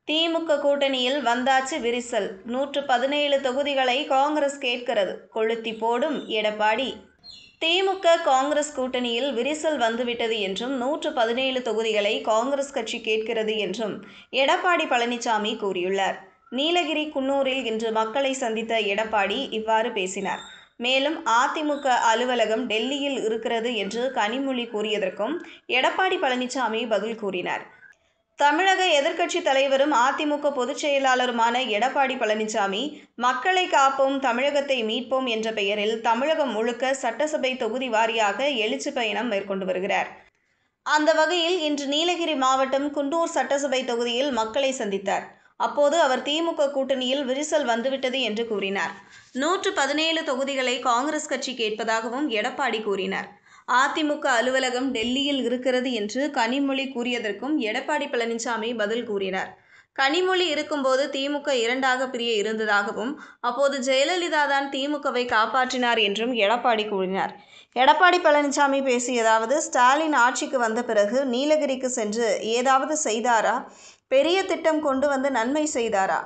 திமுக கூட்டணியில் வந்தாச்சு விரிசல். 117 தொகுதிகளை காங்கிரஸ் கேட்கிறது. கொளுத்தி போடும் எடப்பாடி. திமுக காங்கிரஸ் கூட்டணியில் விரிசல் வந்துவிட்டது என்றும் 117 தொகுதிகளை காங்கிரஸ் கட்சி கேட்கிறது என்றும் எடப்பாடி பழனிசாமி கூறியுள்ளார். நீலகிரி குன்னூரில் இன்று மக்களை சந்தித்த எடப்பாடி இவ்வாறு பேசினார். மேலும் அதிமுக அலுவலகம் டெல்லியில் இருக்கிறது என்று கனிமொழி கூறியதற்கும் எடப்பாடி பழனிசாமி பதில் கூறினார். தமிழக எதிர்க்கட்சித் தலைவரும் அதிமுக பொதுச் செயலாளருமான எடப்பாடி பழனிசாமி, மக்களை காப்போம், தமிழகத்தை மீட்போம் என்ற பெயரில் தமிழகம் முழுக்க சட்டசபை தொகுதி வாரியாக எழுச்சி பயணம் மேற்கொண்டு வருகிறார். அந்த வகையில் இன்று நீலகிரி மாவட்டம் குன்னூர் சட்டசபை தொகுதியில் மக்களை சந்தித்தார். அப்போது அவர் திமுக கூட்டணியில் விரிசல் வந்துவிட்டது என்று கூறினார். 117 தொகுதிகளை காங்கிரஸ் கட்சி கேட்பதாகவும் எடப்பாடி கூறினார். அதிமுக அலுவலகம் டெல்லியில் இருக்கிறது என்று கனிமொழி கூறியதற்கும் எடப்பாடி பழனிசாமி பதில் கூறினார். கனிமொழி இருக்கும்போது திமுக இரண்டாக பிரிய இருந்ததாகவும், அப்போது ஜெயலலிதா தான் திமுகவை காப்பாற்றினார் என்றும் எடப்பாடி கூறினார். எடப்பாடி பழனிசாமி பேசியதாவது: ஸ்டாலின் ஆட்சிக்கு வந்த பிறகு நீலகிரிக்கு சென்று ஏதாவது செய்தாரா? பெரிய திட்டம் கொண்டு வந்து நன்மை செய்தாரா?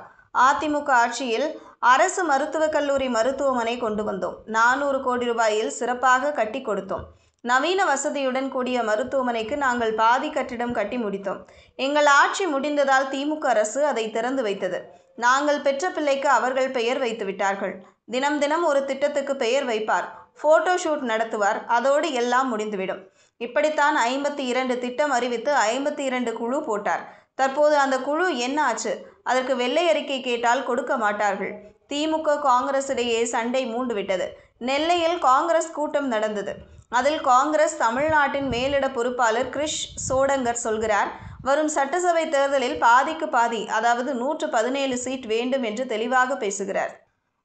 அதிமுக ஆட்சியில் அரசு மருத்துவக் கல்லூரி மருத்துவமனை கொண்டு வந்தோம். 400 கோடி ரூபாயில் சிறப்பாக கட்டி கொடுத்தோம். நவீன வசதியுடன் கூடிய மருத்துவமனைக்கு நாங்கள் பாதி கட்டிடம் கட்டி முடித்தோம். எங்கள் ஆட்சி முடிந்ததால் திமுக அரசு அதை திறந்து வைத்தது. நாங்கள் பெற்ற பிள்ளைக்கு அவர்கள் பெயர் வைத்து விட்டார்கள். தினம் தினம் ஒரு திட்டத்துக்கு பெயர் வைப்பார், போட்டோ ஷூட் நடத்துவார், அதோடு எல்லாம் முடிந்துவிடும். இப்படித்தான் 52 திட்டம் அறிவித்து 52 குழு போட்டார். தற்போது அந்த குழு என்ன ஆச்சு? அதற்கு வெள்ளை அறிக்கை கேட்டால் கொடுக்க மாட்டார்கள். திமுக காங்கிரஸ் இடையே சண்டை மூண்டுவிட்டது. நெல்லையில் காங்கிரஸ் கூட்டம் நடந்தது. அதில் காங்கிரஸ் தமிழ்நாட்டின் மேலிட பொறுப்பாளர் கிரிஷ் சோடங்கர் சொல்கிறார், வரும் சட்டசபை தேர்தலில் பாதிக்கு பாதி, அதாவது 117 சீட் வேண்டும் என்று தெளிவாக பேசுகிறார்.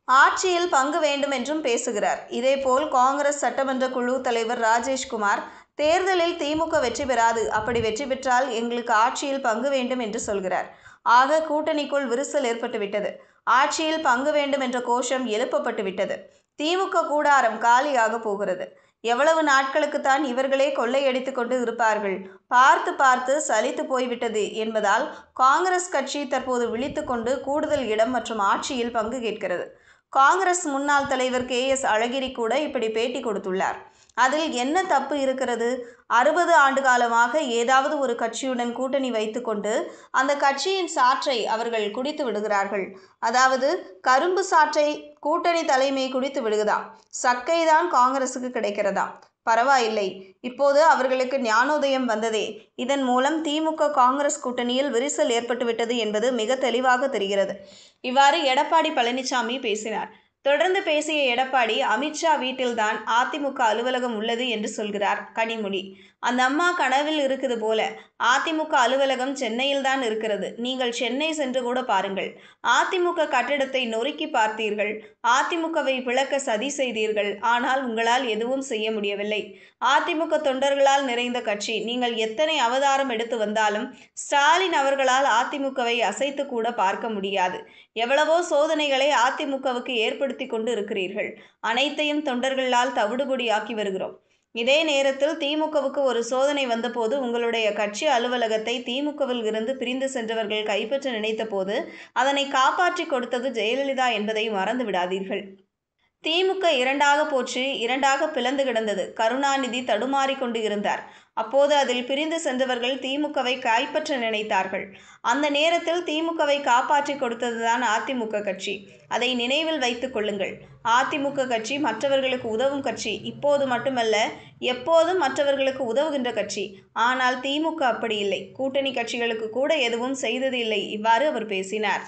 ஆட்சியில் பங்கு வேண்டும் என்றும் பேசுகிறார். இதேபோல் காங்கிரஸ் சட்டமன்ற குழு தலைவர் ராஜேஷ்குமார், தேர்தலில் திமுக வெற்றி பெறாது, அப்படி வெற்றி பெற்றால் எங்களுக்கு ஆட்சியில் பங்கு வேண்டும் என்று சொல்கிறார். ஆக கூட்டணிக்குள் விரிசல் ஏற்பட்டுவிட்டது. ஆட்சியில் பங்கு வேண்டும் என்ற கோஷம் எழுப்பப்பட்டு விட்டது. திமுக கூடாரம் காலியாக போகிறது. எவ்வளவு நாட்களுக்குத்தான் இவர்களே கொள்ளையடித்து கொண்டு இருப்பார்கள்? பார்த்து பார்த்து சலித்து போய்விட்டது என்பதால் காங்கிரஸ் கட்சி தற்போது விழித்து கொண்டு கூடுதல் இடம் மற்றும் ஆட்சியில் பங்கு கேட்கிறது. காங்கிரஸ் முன்னாள் தலைவர் KS அழகிரி கூட இப்படி பேட்டி கொடுத்துள்ளார். அதில் என்ன தப்பு இருக்கிறது? 60 ஆண்டு காலமாக ஏதாவது ஒரு கட்சியுடன் கூட்டணி வைத்துக்கொண்டு அந்த கட்சியின் சாற்றை அவர்கள் குடித்து விடுகிறார்கள். அதாவது கரும்பு சாற்றை கூட்டணி தலைமை குடித்து விடுகிறதாம். சக்கைதான் காங்கிரசுக்கு கிடைக்கிறதாம். பரவாயில்லை, இப்போது அவர்களுக்கு ஞானோதயம் வந்ததே. இதன் மூலம் திமுக காங்கிரஸ் கூட்டணியில் விரிசல் ஏற்பட்டுவிட்டது என்பது மிக தெளிவாக தெரிகிறது. இவ்வாறு எடப்பாடி பழனிசாமி பேசினார். தொடர்ந்து பேசிய எடப்பாடி, அமித்ஷா வீட்டில்தான் அதிமுக அலுவலகம் உள்ளது என்று சொல்கிறார் கனிமொழி. அந்த அம்மா கனவில் இருக்குது போல. அதிமுக அலுவலகம் சென்னையில் தான் இருக்கிறது. நீங்கள் சென்னை சென்று கூட பாருங்கள். அதிமுக கட்டிடத்தை நொறுக்கி பார்த்தீர்கள். அதிமுகவை பிளக்க சதி செய்தீர்கள். ஆனால் உங்களால் எதுவும் செய்ய முடியவில்லை. அதிமுக தொண்டர்களால் நிறைந்த கட்சி. நீங்கள் எத்தனை அவதாரம் எடுத்து வந்தாலும் ஸ்டாலின் அவர்களால் அதிமுகவை அசைத்து கூட பார்க்க முடியாது. எவ்வளவோ சோதனைகளை அதிமுகவுக்கு ஏற்படுத்தி கொண்டு இருக்கிறீர்கள். அனைத்தையும் தொண்டர்களால் தவிடுபொடியாக்கி வருகிறோம். இதே நேரத்தில் திமுகவுக்கு ஒரு சோதனை வந்தபோது உங்களுடைய கட்சி அலுவலகத்தை திமுகவில் இருந்து பிரிந்து சென்றவர்கள் கைப்பற்ற நினைத்த போது அதனை காப்பாற்றி கொடுத்தது ஜெயலலிதா என்பதை மறந்து விடாதீர்கள். திமுக இரண்டாக போச்சு, இரண்டாக பிளந்து கிடந்தது. கருணாநிதி தடுமாறி கொண்டு இருந்தார். அப்போது அதில் பிரிந்து சென்றவர்கள் திமுகவை கைப்பற்ற நினைத்தார்கள். அந்த நேரத்தில் திமுகவை காப்பாற்றி கொடுத்ததுதான் அதிமுக கட்சி. அதை நினைவில் வைத்துக் கொள்ளுங்கள். அதிமுக கட்சி மற்றவர்களுக்கு உதவும் கட்சி. இப்போது மட்டுமல்ல, எப்போதும் மற்றவர்களுக்கு உதவுகின்ற கட்சி. ஆனால் திமுக அப்படி இல்லை. கூட்டணி கட்சிகளுக்கு கூட எதுவும் செய்தது இல்லை. இவ்வாறு அவர் பேசினார்.